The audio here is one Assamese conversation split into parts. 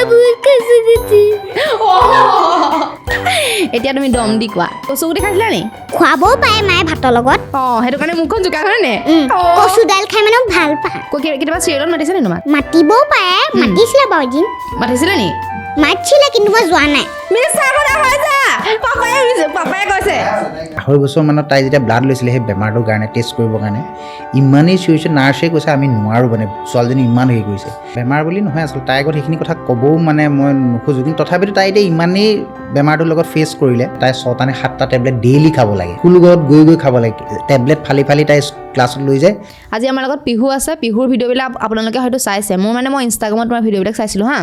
বহুত কচু গুটি এতিয়া তুমি দম দি কোৱা কচু গুটি খাইছিলা নি খোৱাবও পাৰে মায়ে ভাতৰ লগত সেইটো কাৰণে মুখখন জোকা হয় নে কচু দাইল খাই মানে ভাল পায় কেতিয়াবা চিৰিয়েলত মাতিছে নি তোমাক মাতিবও পাৰে মাতিছিলে বাৰু এদিন মাতিছিলে নি মাতিছিলে কিন্তু মই যোৱা নাই পাপাই কৈছে 2.5 বছৰমানত তাই যেতিয়া ব্লাড লৈছিলে সেই বেমাৰটোৰ কাৰণে টেষ্ট কৰিবৰ কাৰণে ইমানেই চিঞৰিছে নাৰ্ছে কৈছে আমি নোৱাৰোঁ মানে ছোৱালীজনী ইমান হেৰি কৰিছে বেমাৰ বুলি নহয় আচলতে তাইৰ আগত সেইখিনি কথা ক'বও মানে মই নোখোজোঁ কিন্তু তথাপিতো তাই এতিয়া ইমানেই বেমাৰটোৰ লগত ফেচ কৰিলে তাই 6টা নে 7টা টেবলেট ডেইলি খাব লাগে স্কুল ঘৰত গৈ খাব লাগে টেবলেট ফালি তাই ক্লাছত লৈ যায় আজি আমাৰ লগত পিহু আছে পিহুৰ ভিডিঅ'বিলাক আপোনালোকে হয়তো চাইছে মই ইনষ্টাগ্ৰামত তোমাৰ ভিডিঅ'বিলাক চাইছিলোঁ হা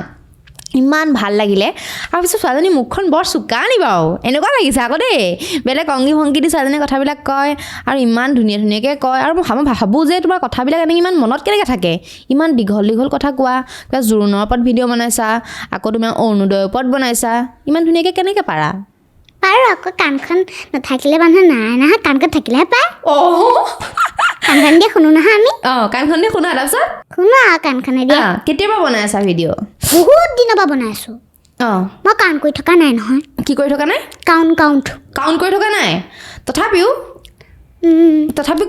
ইমান ভাল লাগিলে আৰু পিছত ছোৱালীজনী মুখখন বৰ চোকা নি বাৰু এনেকুৱা লাগিছে আকৌ দেই বেলেগ অংগী ভংগী দি ছোৱালীজনীয়ে কথাবিলাক কয় আৰু ইমান ধুনীয়াকৈ কয় আৰু মই ভাবোঁ যে তোমাৰ কথাবিলাক এনেকৈ ইমান মনত কেনেকৈ থাকে ইমান দীঘল কথা কোৱা কিবা জোৰোণৰ ওপৰত ভিডিঅ' বনাইছা আকৌ তোমাৰ অৰুণোদয়ৰ ওপৰত বনাইছা ইমান ধুনীয়াকৈ কেনেকৈ পাৰা পাৰোঁ আকৌ কাণখন নাথাকিলে মানুহ নাই নহয় কাণখন থাকিলেহে পায় কাণখন দিয়ে শুনো নহয় আমি কাণখন দিয়ে শুনা তাৰপিছত শুনো আৰু কাণখনে দিয়ে কেতিয়াবা বনাই আছা ভিডিঅ' বহুত দিনৰ পৰা বনাই আছোঁ মই কাউণ্ট কৰি থকা নাই নহয় কি কৰি থকা নাই কাউণ্ট কৰি থকা নাই তথাপিও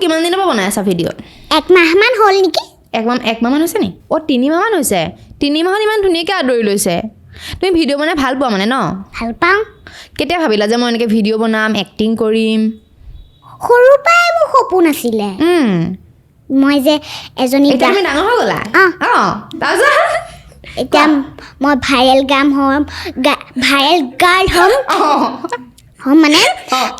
কিমান দিনৰ পৰা বনাই আছা ভিডিঅ' 1 মাহমান হ'ল নেকি একমাহমান হৈছে নি 3 মাহমান হৈছে 3 মাহত ইমান ধুনীয়াকৈ আদৰি লৈছে তুমি ভিডিঅ' বনাই ভাল পোৱা মানে ন ভাল পাওঁ কেতিয়া ভাবিলা যে মই এনেকৈ ভিডিঅ' বনাম এক্টিং কৰিম সৰুৰ পৰাই মোৰ সপোন আছিলে মই যে এজনী তুমি ডাঙৰ হৈ গ'লা তাৰপিছত এতিয়া মই ভাইৰেল গাৰ্ল হ'ম মানে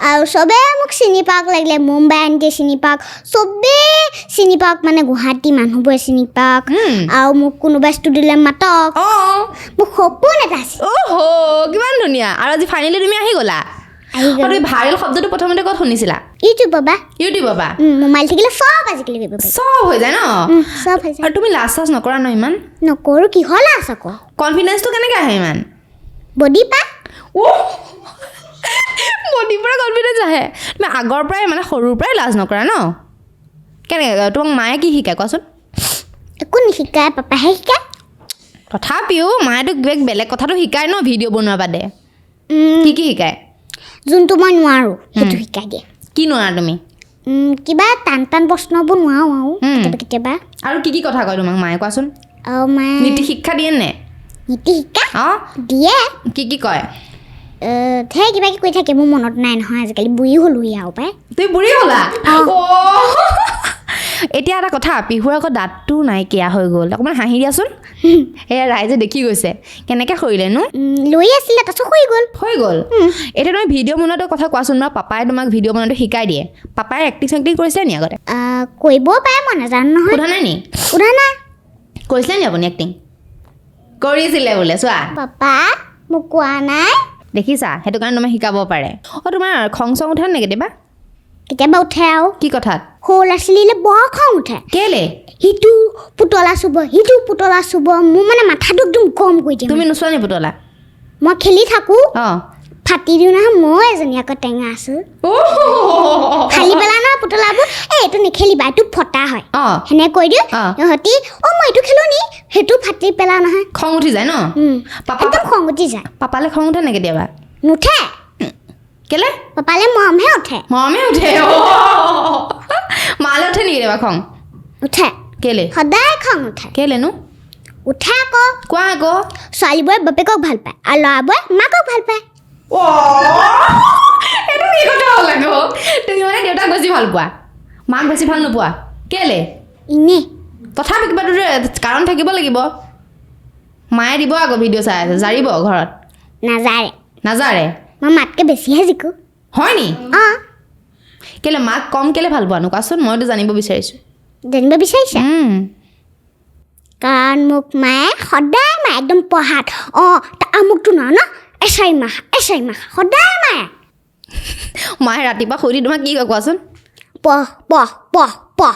আৰু চবেই মোক চিনি পাওক লাগিলে মুম্বাই আণ্টিয়ে চিনি পাওক চবেই চিনি পাওক মানে গুৱাহাটী মানুহবোৰে চিনি পাওক আৰু মোক কোনোবাই ষ্টুডিঅ'লৈ মাতক মোক সপোন এটা আছে কিমান ধুনীয়া আৰু আজি ফাইনেলি তুমি আহি গ'লা তুমি ভাইৰেল শব্দটো প্ৰথমতে ক'ত শুনিছিলা ইউটিউবৰ পৰা মোবাইল থাকিলে চব আজিকালি চব হৈ যায় ন চব হৈ যায় আৰু তুমি লাজ চাজ নকৰা ন ইমান নকৰোঁ কিহৰ লাজ আকৌ কনফিডেন্সটো কেনেকৈ আহে ইমান বডি পা বডিৰ পৰা কনফিডেন্স আহে তুমি আগৰ পৰাই মানে সৰুৰ পৰাই লাজ নকৰা ন কেনেকৈ তোমাক মায়ে কি শিকায় কোৱাচোন একো নিশিকায় পাপাহে শিকায় তথাপিও মায়েতো বেলেগ কথাটো শিকায় ন ভিডিঅ' বনোৱা বাদে কি শিকায় যোনটো মই নোৱাৰোঁ সেইটো শিকাই দিয়ে কি নোৱাৰা তুমি কিবা টান প্ৰশ্নবোৰ নোৱাৰোঁ আৰু কেতিয়াবা আৰু কি কথা কয় তোমাক মায়ে কোৱাচোন আৰু মায়ে নীতি শিক্ষা দিয়ে নে নীতি শিক্ষা দিয়ে কি কয় ধেৰ কিবা কিবি কৈ থাকে মোৰ মনত নাই নহয় আজিকালি বুঢ়ী হ'লো আৰু পাই তুমি বুঢ়ী হ'লা এতিয়া এটা কথা পিহুৰ আকৌ দাঁতটো নাইকিয়া হৈ গ'ল অকণমান হাঁহি দিয়াচোন এয়া ৰাইজে দেখি গৈছে কেনেকৈ সৰিলেনো লৈ আছিলে তাৰপিছত হৈ গ'ল এতিয়া তুমি ভিডিঅ' বনোৱাটো কথা কোৱাচোন ন পাপাই তোমাক ভিডিঅ' বনোৱাটো শিকাই দিয়ে পাপাই এক্টিং চেক্টিং কৰিছিলে নি আগতে কৰিবও পাৰে মই নাজানো নহয় সোধা নাই নি সোধা নাই কৰিছিলে নি আপুনি এক্টিং কৰিছিলে বোলে চোৱা পাপা মোক কোৱা নাই দেখিছা সেইটো কাৰণে তোমাক শিকাব পাৰে তোমাৰ খং চং উঠে নে কেতিয়াবা উঠে আৰু কি কথাত সৰু ল'ৰা ছোৱালীলে বৰ খং উঠে কেলে সিটো পুতলা চুব মোৰ মানে মাথাটো একদম গৰম কৰি দিয়ে তুমি নোচোৱা নি পুতলা মই খেলি থাকোঁ ফাটি দিওঁ নহয় মই এজনী আকৌ টেঙা আছোঁ ফালি পেলা নহয় পুতলাবোৰ এইটো নেখেলিবা এইটো ফটা হয় সেনেকৈ কৈ দিওঁ সিহঁতি মই এইটো খেলোঁ নি সেইটো ফাটি পেলা নহয় খং উঠি যায় ন একদম খং উঠি যায় পাপালে খং উঠে নে কেতিয়াবা নুঠে কেলে পাপালে মৰমহে উঠে মালে উঠে নেকি কেতিয়াবা খং উঠে কেলে সদায় খং উঠে কেলেনো উঠে আকৌ কোৱা আকৌ ছোৱালীবোৰে বাপেকক ভাল পায় আৰু ল'ৰাবোৰে মাকক ভাল পায় এইটো কি কথা হ'ল আকৌ তুমি মানে দেউতাক বেছি ভাল পোৱা মাক বেছি ভাল নোপোৱা কেলে এনেই তথাপি কিবা কাৰণ থাকিব লাগিব মায়ে দিব আকৌ ভিডিঅ' চাই আছে জাৰিব ঘৰত নাজাৰে মই মাতকৈ বেছিহে জিকো হয় নি কেলে মাক কম কেলে ভাল পোৱানো কোৱাচোন মইতো জানিব বিচাৰিছোঁ কাৰণ মোক মায়ে সদায় মায়ে একদম পঢ়াত আমুকটো নহয় ন এচাৰি মাহ সদায় মায়ে ৰাতিপুৱা শুই দি তোমাক কি কয় কোৱাচোন পঢ়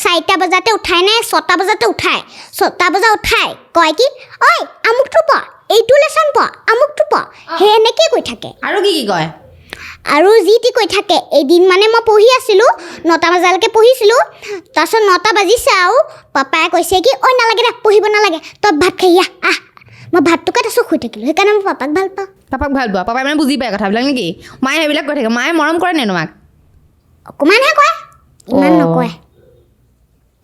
4টা বজাতে উঠাই নে 6টা বজাতে উঠাই 6টা বজাত উঠাই কয় কি ঐ আমুকটো পঢ় এইটো লেচন পঢ় আমুকটো পঢ় সেই এনেকৈ কৈ থাকে আৰু কি কয় আৰু যি টি কৈ থাকে এদিন মানে মই পঢ়ি আছিলোঁ 9টা বজালৈকে পঢ়িছিলোঁ তাৰপিছত 9টা বাজিছে আৰু পাপাই কৈছে কি ঐ নালাগে দে পঢ়িব নালাগে তই ভাত খাই আহ মই ভাতটোকে তাৰপিছত শুই থাকিলোঁ সেইকাৰণে মই পাপাক ভাল পাওঁ পাপাক ভাল পোৱা পাপাই মানে বুজি পায় কথাবিলাক নেকি মায়ে সেইবিলাক কৈ থাকে মায়ে মৰম কৰে নে তোমাক অকণমানহে কয় ইমান অ'। নকয়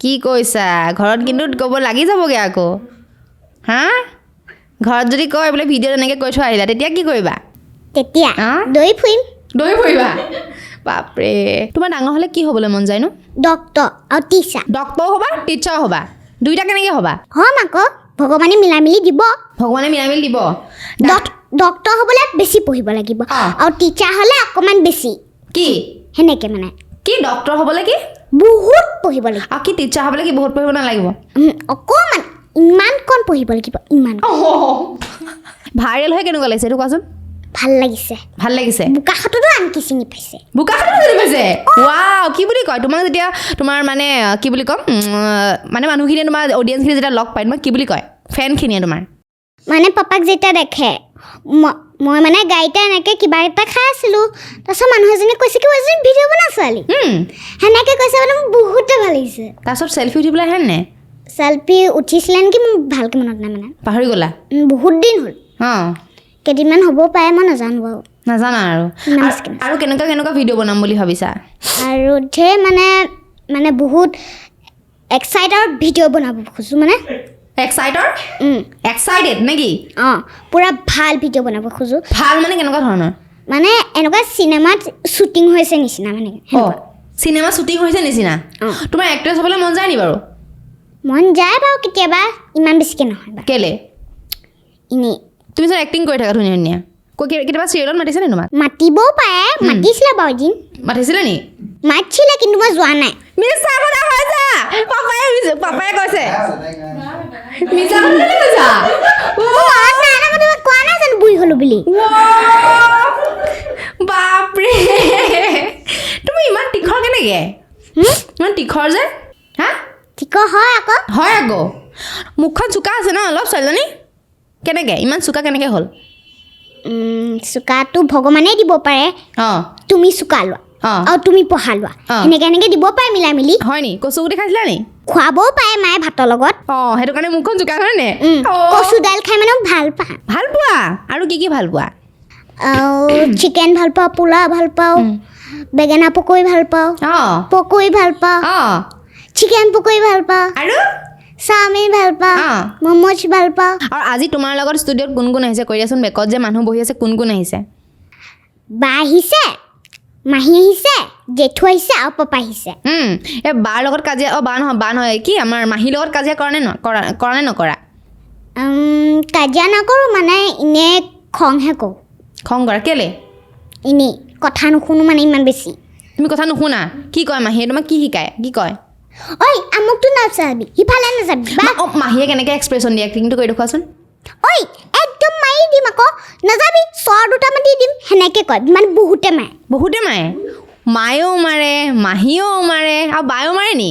কি কৈছা ঘৰত কিন্তু ক'ব লাগি যাবগৈ আকৌ হা ঘৰত যদি কয় বোলে ভিডিঅ'ত এনেকৈ কৈ থৈ আহিলা তেতিয়া কি কৰিবা তেতিয়া আ? দৈ ফুৰিম দৌৰি ফুৰিবা বাপৰে তোমাৰ ডাঙৰ হ'লে কি হ'বলৈ মন যায়নো ডক্তৰ আৰু টিচাৰ ডক্তৰ হ'বা টিচাৰ হ'বা দুইটা কেনেকৈ হ'বা হ'ম আকৌ ভগৱানে মিলাই মিলি দিব ভগৱানে মিলামিলি দিব ডক্তৰ হ'বলৈ বেছি পঢ়িব লাগিব অ'। আৰু টিচাৰ হ'লে অকণমান বেছি কি সেনেকৈ মানে কি ডক্তৰ হ'বলৈ কি বহুত পঢ়িব লাগিব আৰু কি টিচাৰ হ'বলৈ কি বহুত পঢ়িব নালাগিব অকণমান ইমান কণ পঢ়িব লাগিব ইমান ভাইৰেল হৈ কেনেকুৱা লাগিছে এইটো কোৱাচোন ভাল লাগিছে ভাল লাগিছে বোকাখাততো আনকি চিনি পাইছে বোকাখাতত চিনি পাইছে ৱাও কি বুলি কয় তোমাক যেতিয়া তোমাৰ মানে কি বুলি ক'ম মানে মানুহখিনিয়ে তোমাৰ অডিয়েঞ্চখিনি যেতিয়া লগ পায় তোমাক কি বুলি কয় ফেনখিনিয়ে তোমাৰ মানে পাপাক যেতিয়া দেখে মই মানে গাড়ীতে এনেকৈ কিবা এটা খাই আছিলোঁ তাৰপিছত মানুহ এজনী কৈছে কি এজনী ভিডিঅ' বনা ছোৱালী সেনেকৈ কৈছে মানে মোৰ বহুতে ভাল লাগিছে তাৰপিছত চেল্ফি উঠিবলৈ আহে নে চেল্ফি উঠিছিলে নেকি মোৰ ভালকৈ মনত নাই মানে পাহৰি গ'লা বহুত দিন হ'ল অঁ কেইদিনমান হ'ব পাৰে মই নাজানো বাৰু নাজানা আৰু নমস্কাৰ। আৰু কেনেকুৱা কেনেকুৱা ভিডিঅ' বনাম বুলি ভাবিছা আৰু ঢেৰ মানে বহুত এক্সাইটেড ভিডিঅ' বনাব খোজোঁ মানে এক্সাইটেড নেকি অঁ পূৰা ভাল ভিডিঅ' বনাব খোজোঁ ভাল মানে কেনেকুৱা ধৰণৰ মানে এনেকুৱা চিনেমাত শ্বুটিং হৈছে নিচিনা মানে অঁ চিনেমা শ্বুটিং হৈছে নিচিনা অঁ। তোমাৰ এক্ট্ৰেছ হ'বলৈ মন যায় নি বাৰু মন যায় বাৰু কেতিয়াবা ইমান বেছিকৈ নহয় বাৰু কেলে এনেই তুমি চোন এক্টিং কৰি থাকা ধুনীয়া ধুনীয়া কেতিয়াবা চিৰিয়েলত মাতিছেনে তোমাক মাতিবও পাৰে মাতিছিলে বাৰু এদিন মাতিছিলে নি মাতিছিলে কিন্তু মই যোৱা নাই মিছা কথা কৈছা পাপাই কৈছে মিছা কথা কৈছা কোৱা নাই জানো বুঢ়ী হ'লো বুলি বাপৰে তুমি ইমান তীখৰ কেনেকৈ ইমান তীখৰ যে হা ঠিক হয় আকৌ হয় আকৌ মুখখন চোকা আছে ন অলপ ছোৱালীজনী কেনেকৈ ইমান চোকা কেনেকৈ হ'ল চোকাটো ভগৱানেই দিব পাৰে অঁ তুমি চোকা লোৱা অঁ আৰু তুমি পঢ়া লোৱা অঁ। সেনেকৈ দিব পাৰে মিলাই মিলি হয় নি কচুগুটি খাইছিলা নি খুৱাবও পাৰে মায়ে ভাতৰ লগত অঁ সেইটো কাৰণে মুখখন চোকা হয় নে কচু দাইল খাই মানে ভাল পাওঁ ভাল পোৱা আৰু কি ভাল পোৱা আৰু চিকেন ভাল পাওঁ পোলাও ভাল পাওঁ বেঙেনা পকৰি ভাল পাওঁ অঁ পকৰি ভাল পাওঁ অঁ চিকেন পকৰি ভাল পাওঁ আৰু চাওমিন ভাল পাওঁ অঁ। মমোজ ভাল পাওঁ আৰু আজি তোমাৰ লগত ষ্টুডিঅ'ত কোন কোন আহিছে কৈ দিয়াচোন বেকত যে মানুহ বহি আছে কোন কোন আহিছে বা আহিছে মাহী আহিছে জেঠু আহিছে আৰু পাপা আহিছে এই বাৰ লগত কাজিয়া বা নহয় কি আমাৰ মাহীৰ লগত কাজিয়া কৰা নে নকৰা কাজিয়া নকৰোঁ মানে এনেই খংহে কৰোঁ খং কৰা কেলে এনেই কথা নুশুনো মানে ইমান বেছি তুমি কথা নুশুনা কি কয় মাহীয়ে তোমাক কি শিকায় কি কয় ঐ আমুকটো নাচাবি সিফালে নাযাবি বা মাহীয়ে কেনেকৈ এক্সপ্ৰেশ্যন দিয়ে এক্টিংটো কৰি দেখুৱাচোন ঐ একদম মাৰি দিম আকৌ নাযাবি চৰ দুটামান দি দিম সেনেকৈ কয় মানে বহুতে মাৰে বহুতে মাৰে মায়েও মাৰে মাহীয়েও মাৰে আৰু বায়েও মাৰে নি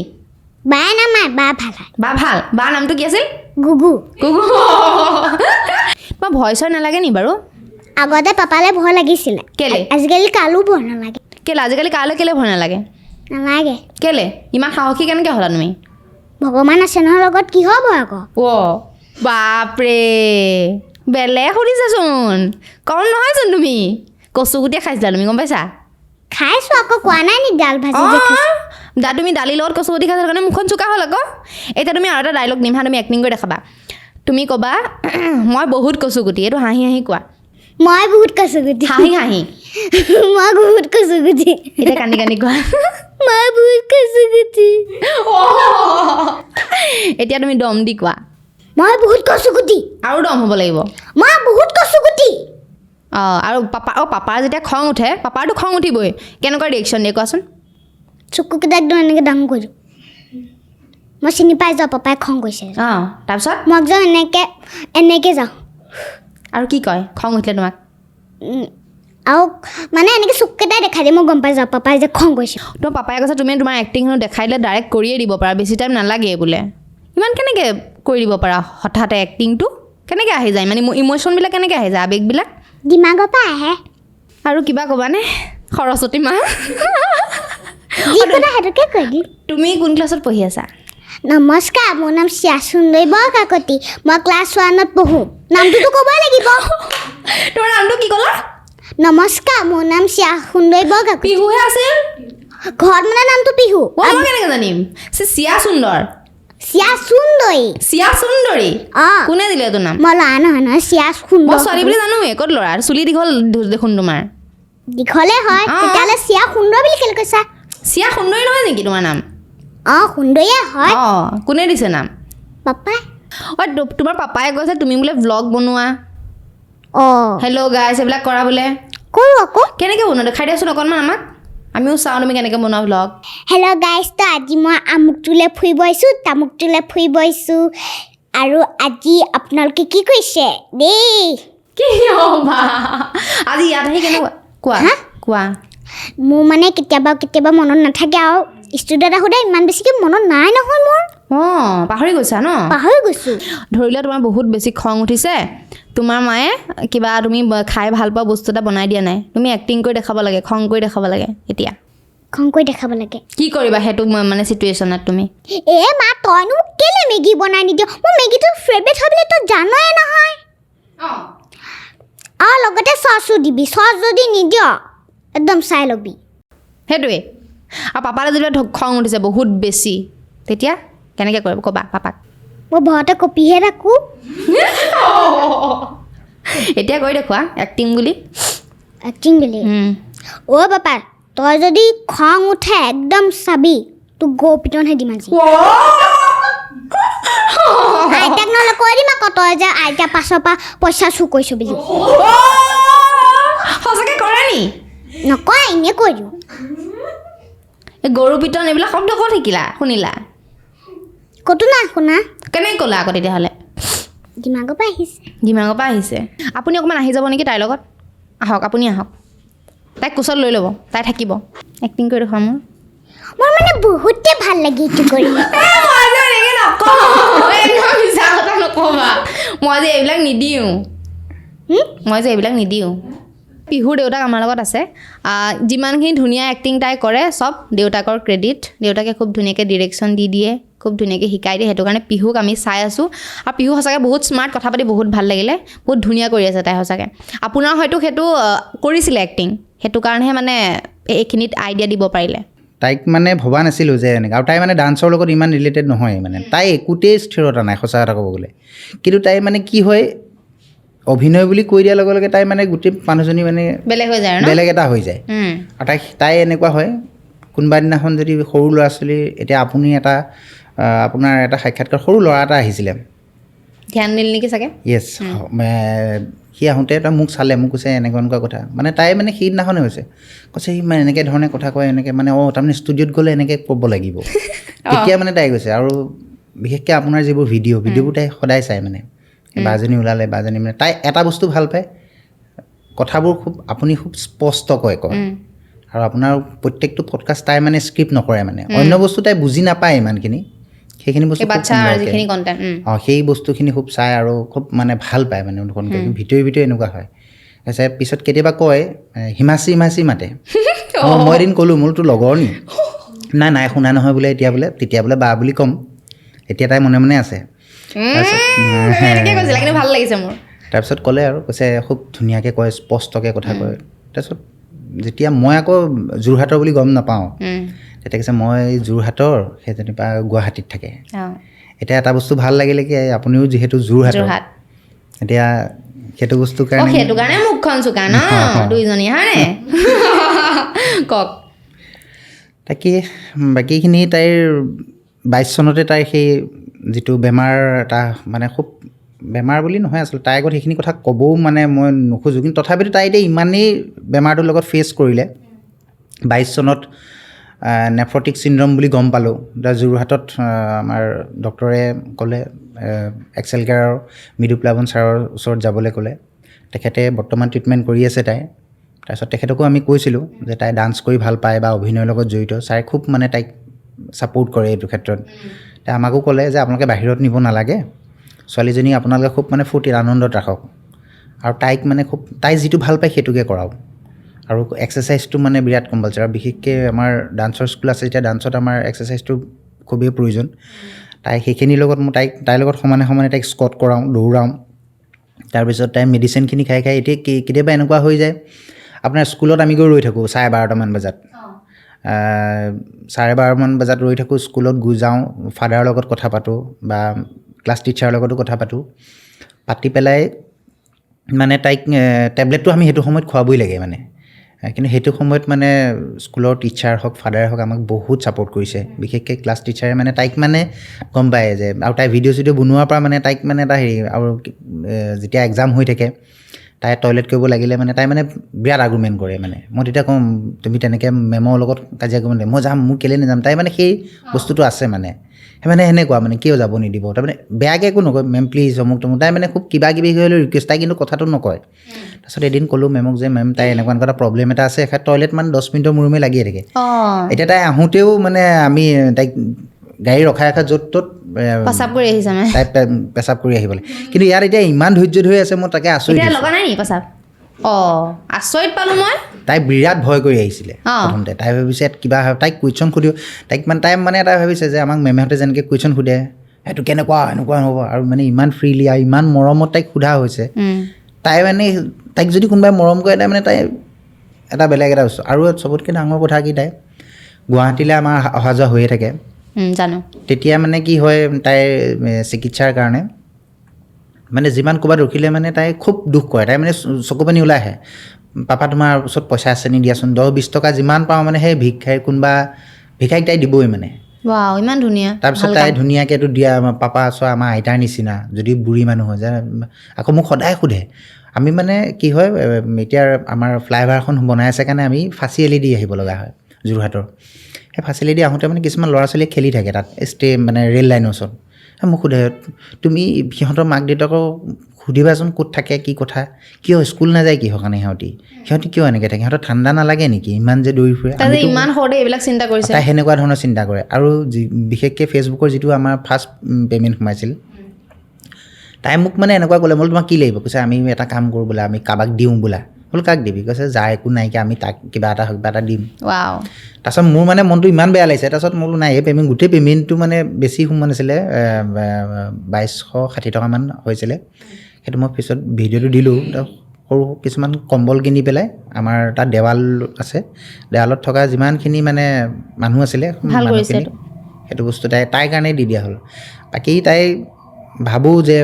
বায়ে নামাৰে বা ভাল হয় বা ভাল বা নামটো কি আছিল গুগু তোমাৰ ভয় চয় নালাগে নি বাৰু আগতে পাপালৈ ভয় লাগিছিলে কেলে? আজিকালি কালো ভয় নালাগে কেলে আজিকালি কালৈ কেলে ভয় নালাগে নালাগে কেলে ইমান সাহসী কেনেকৈ হ'লা তুমি ভগৱান আছে নহয় লগত কিহৰ ভয় আকৌ অ' বাপৰে বেলেগ শুনিছাচোন কম নহয়চোন তুমি কচুগুটিয়ে খাইছিলা তুমি গম পাইছা খাইছোঁ আকৌ কোৱা নাই নি ডাল ভাজি যে খাইছোঁ। তুমি দালিৰ লগত কচুগুটি খাইছা কাৰণে মুখখন চোকা হ'ল আকৌ এতিয়া তুমি আৰু এটা ডাইলগ দিম হা তুমি এক্টিং কৰি দেখাবা তুমি ক'বা মই বহুত কচুগুটি এইটো হাঁহি হাঁহি কোৱা মই বহুত কচুগুটি হাঁহি হাঁহি মই বহুত কচুগুটি এতিয়া কান্দি কান্দি কোৱা মই বহুত কচুগুটি এতিয়া তুমি দম দি কোৱা মই বহুত কচুগুটি আৰু দম হ'ব লাগিব মই বহুত কচুগুটি অঁ আৰু পাপাৰ যেতিয়া খং উঠে পাপাৰটো খং উঠিবই কেনেকুৱা ৰিয়েকশ্যন দিয়ে কোৱাচোন চকুকেইটা একদম এনেকৈ ডাঙৰ কৰি দিওঁ মই চিনি পাই যাওঁ পাপাই খং কৰিছে অঁ তাৰপিছত মই একদম এনেকৈ যাওঁ আৰু কি কয় খং উঠিলে তোমাক আৰু মানে এনেকৈ চকুকেইটাই দেখাই দিয়ে মই গম পাই যাওঁ পাপাই যে খং কৰিছে তোমাৰ পাপাই কৈছে তুমি তোমাৰ এক্টিংখনো দেখাই দিলে ডাইৰেক্ট কৰিয়ে দিব পাৰা বেছি টাইম নালাগে বোলে ইমান কেনেকৈ কৰি দিব পাৰা হঠাতে এক্টিংটো কেনেকৈ আহি যায় মানে ইম'শ্যনবিলাক কেনেকৈ আহি যায় আৱেগবিলাক ডিমাগৰ পৰা আহে আৰু কিবা ক'বানে সৰস্বতী মা যি কথা সেইটোকে কৈ দিম তুমি কোন ক্লাছত পঢ়ি আছা নমস্কাৰ মোৰ নাম শ্ৰেয়া সুন্দৰী বৰকাকতি মই ক্লাছ 1ত পঢ়োঁ নামটোতো ক'বই লাগিব তোমাৰ নামটো কি ক'লা নমস্কাৰ মোৰ নাম শ্ৰেয়া সুন্দৰী বৰকাকতি পিহুহে আছিল ঘৰত মানে নামটো পিহু মই কেনেকৈ জানিম চিয়া সুন্দৰ শ্ৰেয়া সুন্দৰী চিয়া সুন্দৰী অঁ কোনে দিলে এইটো নাম মই ল'ৰা নহয় শ্ৰেয়া মই সুন্দৰ ছোৱালী বুলি জানোৱে ক'ত ল'ৰা চুলি দীঘল দেখোন তোমাৰ দীঘলে হয় অঁ। তেতিয়াহ'লে শ্ৰেয়া সুন্দৰ বুলি কেলৈ কৈছা চিয়া সুন্দৰী নহয় নেকি তোমাৰ নাম অঁ সুন্দৰীয়ে হয় অঁ কোনে দিছে নাম পাপাই অঁ তোমাৰ পাপাই কৈছে তুমি বোলে ভ্লগ বনোৱা অঁ হেল্ল' গাইছ এইবিলাক কৰা বোলে কৰোঁ আকৌ কেনেকৈ বনোৱা দেখাই দিয়াচোন অকণমান আমাক আমিও চাওঁ তুমি কেনেকৈ বনোৱা ভ্লগ হেল্ল' গাইজ তো আজি মই আমুকটোলৈ ফুৰিব আহিছোঁ তামুকটোলৈ ফুৰিব আহিছোঁ আৰু আজি আপোনালোকে কি কৰিছে দেই কি হ'বা আজি ইয়াত আহি কেনেকুৱা কোৱা হা? কোৱা মোৰ মানে কেতিয়াবা মনত নাথাকে আৰু ষ্টুডিঅ'ত আহোঁতে ইমান বেছিকৈ মনত নাই নহয় মোৰ অঁ পাহৰি গৈছা ন পাহৰি গৈছোঁ ধৰি লোৱা তোমাৰ বহুত বেছি খং উঠিছে তোমাৰ মায়ে কিবা তুমি খাই ভাল পোৱা বস্তু এটা বনাই দিয়া নাই তুমি এক্টিং কৰি দেখাব লাগে খং কৰি দেখাব লাগে এতিয়া খং কৰি দেখাব লাগে কি কৰিবা সেইটো মানে চিটুৱেশ্যনত তুমি এ মা তইনো মোক কেলৈ মেগী বনাই নিদিয় মোৰ মেগীটো ফেভৰেট হয় বুলি তই জানই নহয় আৰু লগতে চচো দিবি চচ যদি নিদিয় একদম চাই ল'বি সেইটোৱে আৰু পাপালৈ যেতিয়া খং উঠিছে বহুত বেছি তেতিয়া কেনেকৈ কৰিব ক'বা পাপাক মই ঘৰতে কপিহে থাকোঁ এতিয়া কৰি দেখুৱা এক্টিং বুলি এক্টিং বুলি অ' পাপা তই যদি খং উঠে একদম চাবি তোক গৌ পিটনহে দিম আজি আইতাক নহ'লে কৈ দিম আকৌ তই যে আইতা পাছৰ পৰা পইচা চুৰ কৰিছ বুলি সঁচাকৈ কৰে নি নকয় এনেই কৈ দিওঁ এই গৰু পিতন এইবিলাক শব্দ ক'ত শিকিলা শুনিলা ক'তো নাই শুনা কেনেকৈ ক'লা আকৌ তেতিয়াহ'লে ডিমাগৰ পৰা আহিছে ডিমাগৰ পৰা আহিছে আপুনি অকণমান আহি যাব নেকি তাইৰ লগত আহক আপুনি আহক তাইক কোচত লৈ ল'ব তাই থাকিব এক্টিং কৰি দেখুৱা মোৰ মোৰ মানে বহুতে ভাল লাগে এইটো কৰি নক'বা মই যে এইবিলাক নিদিওঁ পিহুৰ দেউতাক আমাৰ লগত আছে যিমানখিনি ধুনীয়া এক্টিং তাই কৰে চব দেউতাকৰ ক্ৰেডিট দেউতাকে খুব ধুনীয়াকৈ ডিৰেকশ্যন দি দিয়ে খুব ধুনীয়াকৈ শিকাই দিয়ে সেইটো কাৰণে পিহুক আমি চাই আছোঁ আৰু পিহু সঁচাকৈ বহুত স্মাৰ্ট কথা পাতি বহুত ভাল লাগিলে বহুত ধুনীয়া কৰি আছে তাই সঁচাকৈ আপোনাৰ হয়তো সেইটো কৰিছিলে এক্টিং সেইটো কাৰণেহে মানে এইখিনিত আইডিয়া দিব পাৰিলে তাইক মানে ভবা নাছিলোঁ যে এনেকৈ আৰু তাই মানে ডান্সৰ লগত ইমান ৰিলেটেড নহয় মানে তাই একোতেই স্থিৰতা নাই সঁচা কথা ক'ব গ'লে কিন্তু তাই মানে কি হয় অভিনয় বুলি কৈ দিয়াৰ লগে লগে তাই মানে গোটেই মানুহজনী মানে বেলেগ হৈ যায় আৰু ন বেলেগ এটা হৈ যায় আৰু তাই এনেকুৱা হয় কোনোবা দিনাখন যদি সৰু ল'ৰা ছোৱালী এতিয়া আপুনি আপোনাৰ এটা সাক্ষাৎকাৰ সৰু ল'ৰা এটা আহিছিলে ধ্যান দিল নেকি চাগে য়েছ সি আহোঁতে তই মোক চালে মোক কৈছে এনেকুৱা কথা মানে তাই মানে সেইদিনাখনে হৈছে কৈছে সি মানে এনেকৈ ধৰণে কথা কয় এনেকৈ মানে তাৰমানে ষ্টুডিঅ'ত গ'লে এনেকৈ ক'ব লাগিব তেতিয়া মানে তাই কৈছে আৰু বিশেষকৈ আপোনাৰ যিবোৰ ভিডিঅ'বোৰ তাই সদায় চায় মানে বাজনী ওলালে বাজনী মানে তাই এটা বস্তু ভাল পায় কথাবোৰ আপুনি খুব স্পষ্টকৈ কয় আৰু আপোনাৰ প্ৰত্যেকটো পডকাষ্ট তাই মানে স্ক্ৰিপ্ট নকৰে মানে অন্য বস্তু তাই বুজি নাপায় ইমানখিনি সেইখিনি বস্তু সেই বস্তুখিনি খুব চায় আৰু খুব মানে ভাল পায় মানে ভিতৰি এনেকুৱা হয় তাৰপিছত পিছত কেতিয়াবা কয় হিমাচি মাতে মই এদিন ক'লোঁ মোৰ তোৰ লগৰ নি নাই শুনা নহয় বোলে তেতিয়া বোলে বা বুলি ক'ম এতিয়া তাই মনে মনে আছে ভাল লাগিছে মোৰ তাৰপিছত ক'লে আৰু কৈছে খুব ধুনীয়াকৈ কয় স্পষ্টকৈ কথা কয় তাৰপিছত যেতিয়া মই আকৌ যোৰহাটৰ বুলি গম নাপাওঁ তেতিয়া কৈছে মই যোৰহাটৰ সেই যেনিবা গুৱাহাটীত থাকে এতিয়া এটা বস্তু ভাল লাগিলে কি আপুনিও যিহেতু যোৰহাটৰ এতিয়া সেইটো বস্তুৰ কাৰণে মুখখন চোকা ন দুইজনী হয়নে কওক তাকে বাকীখিনি তাইৰ 22 চনতে তাইৰ সেই যিটো বেমাৰ এটা মানে খুব বেমাৰ বুলি নহয় আচলতে তাইৰ আগত সেইখিনি কথা ক'বও মানে মই নোখোজোঁ কিন্তু তথাপিতো তাই এতিয়া ইমানেই বেমাৰটোৰ লগত ফেচ কৰিলে 22 চনত নেফ্ৰটিক চিণ্ড্ৰম বুলি গম পালোঁ যোৰহাটত আমাৰ ডক্টৰে ক'লে এক্সেল কেয়াৰৰ মৃদুপ্লাৱন ছাৰৰ ওচৰত যাবলৈ ক'লে তেখেতে বৰ্তমান ট্ৰিটমেণ্ট কৰি আছে তাই তাৰপিছত তেখেতকো আমি কৈছিলোঁ যে তাই ডান্স কৰি ভাল পায় বা অভিনয়ৰ লগত জড়িত ছাৰে খুব মানে তাইক ছাপোৰ্ট কৰে এইটো ক্ষেত্ৰত তাই আমাকো ক'লে যে আপোনালোকে বাহিৰত নিব নালাগে ছোৱালীজনী আপোনালোকে খুব মানে ফূৰ্তিত আনন্দত ৰাখক আৰু তাইক মানে খুব তাই যিটো ভাল পায় সেইটোকে কৰাওক আৰু এক্সাৰচাইজটো মানে বিৰাট কম্পালচাৰি আৰু বিশেষকৈ আমাৰ ডান্সৰ স্কুল আছে যেতিয়া ডান্সত আমাৰ এক্সাৰচাইজটো খুবেই প্ৰয়োজন তাই সেইখিনিৰ লগত মই তাইৰ লগত সমানে সমানে তাইক স্কট কৰাওঁ দৌৰাওঁ তাৰপিছত তাই মেডিচিনখিনি খাই খাই এতিয়া কেতিয়াবা এনেকুৱা হৈ যায় আপোনাৰ স্কুলত আমি গৈ ৰৈ থাকোঁ 12:30মান বজাত 12:30মান বজাত ৰৈ থাকোঁ স্কুলত যাওঁ ফাদাৰৰ লগত কথা পাতোঁ বা ক্লাছ টিচাৰৰ লগতো কথা পাতি পেলাই মানে তাইক টেবলেটটো আমি সেইটো সময়ত খুৱাবই লাগে মানে কিন্তু সেইটো সময়ত মানে স্কুলৰ টিচাৰ হওক ফাদাৰে হওক আমাক বহুত ছাপৰ্ট কৰিছে বিশেষকৈ ক্লাছ টিচাৰে মানে তাইক মানে গম পায় যে আৰু তাই ভিডিঅ' চিডিঅ' বনোৱাৰ পৰা মানে তাইক মানে এটা হেৰি আৰু যেতিয়া এক্সাম হৈ থাকে তাই টয়লেট কৰিব লাগিলে মানে তাই মানে বিৰাট আৰ্গুমেণ্ট কৰে মানে মই তেতিয়া কওঁ তুমি তেনেকৈ মেমৰ লগত কাজিয়া কৰিব নালাগে মই যাম মোক কেলৈ নাযাম তাই মানে সেই বস্তুটো আছে মানে সেনেকুৱা মানে কিয় যাব নিদিব তাৰমানে বেয়াকৈ একো নকয় মেম প্লিজ অমুক তমুক তাই মানে খুব কিবা কিবি হ'লেও ৰিকুৱেষ্ট তাই কিন্তু কথাটো নকয় তাৰপিছত এদিন ক'লোঁ মেমক যে মেম তাই এনেকুৱা এটা প্ৰব্লেম এটা আছে এখাত টয়লেট মানে 10 মিনিটৰ মূৰে লাগিয়ে থাকে এতিয়া তাই আহোঁতেও মানে আমি তাইক গাড়ী ৰখাই য'ত ত'ত পেচাব কৰি আহিছে মানে তাই পেচাব কৰি আহিবলৈ কিন্তু ইয়াত এতিয়া ইমান ধৈৰ্য ধৰি আছে মই তাকে আচৰিত লগা নাই নি পেচাব আচৰিত পালোঁ মই তাই বিৰাট ভয় কৰি আহিছিলে প্ৰথমতে তাই ভাবিছে কিবা তাইক কুৱেশ্যন সুধিব তাইক মানে তাই মানে এটা ভাবিছে যে আমাক মেমেহঁতে যেনেকৈ কুৱেশ্যন সোধে সেইটো কেনেকুৱা এনেকুৱা নহ'ব আৰু মানে ইমান ফ্ৰীলি আৰু ইমান মৰমত তাইক সোধা হৈছে তাই মানে তাইক যদি কোনোবাই মৰম কৰে তাই মানে তাই এটা বেলেগ এটা বস্তু আৰু চবতকৈ ডাঙৰ কথা কি তাই গুৱাহাটীলৈ আমাৰ অহা যোৱা হৈয়ে থাকে জানো তেতিয়া মানে কি হয় তাইৰ চিকিৎসাৰ কাৰণে মানে যিমান ক'ৰবাত ৰখিলে মানে তাই খুব দুখ কৰে তাই মানে চকু পানী ওলাই আহে পাপা তোমাৰ ওচৰত পইচা আছে নি দিয়াচোন 10-20 টকা যিমান পাওঁ মানে সেই কোনোবা ভিক্ষাৰীক তাই দিবই মানে ইমান ধুনীয়া তাৰপিছত তাই ধুনীয়াকৈ এইটো দিয়া পাপা চোৱা আমাৰ আইতাৰ নিচিনা যদি বুঢ়ী মানুহ হয় যে আকৌ মোক সদায় সোধে আমি মানে কি হয় এতিয়া আমাৰ ফ্লাইঅভাৰখন বনাই আছে কাৰণে আমি ফাঁচিআলি দি আহিব লগা হয় যোৰহাটৰ সেই ফাঁচিআলি দি আহোঁতে মানে কিছুমান ল'ৰা ছোৱালীয়ে খেলি থাকে তাত মানে ৰেল লাইনৰ ওচৰত মোক সোধে তুমি সিহঁতৰ মাক দেউতাকক সুধিবাচোন ক'ত থাকে কি কথা কিয় স্কুল নাযায় কিহৰ কাৰণে সিহঁতি কিয় এনেকৈ থাকে সিহঁতৰ ঠাণ্ডা নালাগে নেকি ইমান যে দৌৰি ফুৰে ইমান সৰুতে এইবিলাক চিন্তা কৰিছে তাই সেনেকুৱা ধৰণৰ চিন্তা কৰে আৰু বিশেষকৈ ফেচবুকৰ যিটো আমাৰ ফাৰ্ষ্ট পে'মেণ্ট সোমাইছিল তাই মোক মানে এনেকুৱা ক'লে মই তোমাক কি লাগিব কৈছে আমি এটা কাম কৰোঁ বোলে আমি কাৰোবাক দিওঁ বোলা বোলো কাক দিবি কৈছে যাৰ একো নাইকিয়া আমি তাক কিবা এটা দিম তাৰপিছত মোৰ মানে মনটো ইমান বেয়া লাগিছে তাৰপিছত মই বোলো নাই এই গোটেই পে'মেণ্টটো মানে বেছি সোমোৱা নাছিলে 2260 টকামান হৈছিলে সেইটো মই পিছত ভিডিঅ'টো দিলোঁ সৰু কিছুমান কম্বল কিনি পেলাই আমাৰ তাত দেৱাল আছে দেৱালত থকা যিমানখিনি মানে মানুহ আছিলে মানুহখিনি সেইটো বস্তু তাইৰ কাৰণেই দি দিয়া হ'ল বাকী তাই ভাবোঁ যে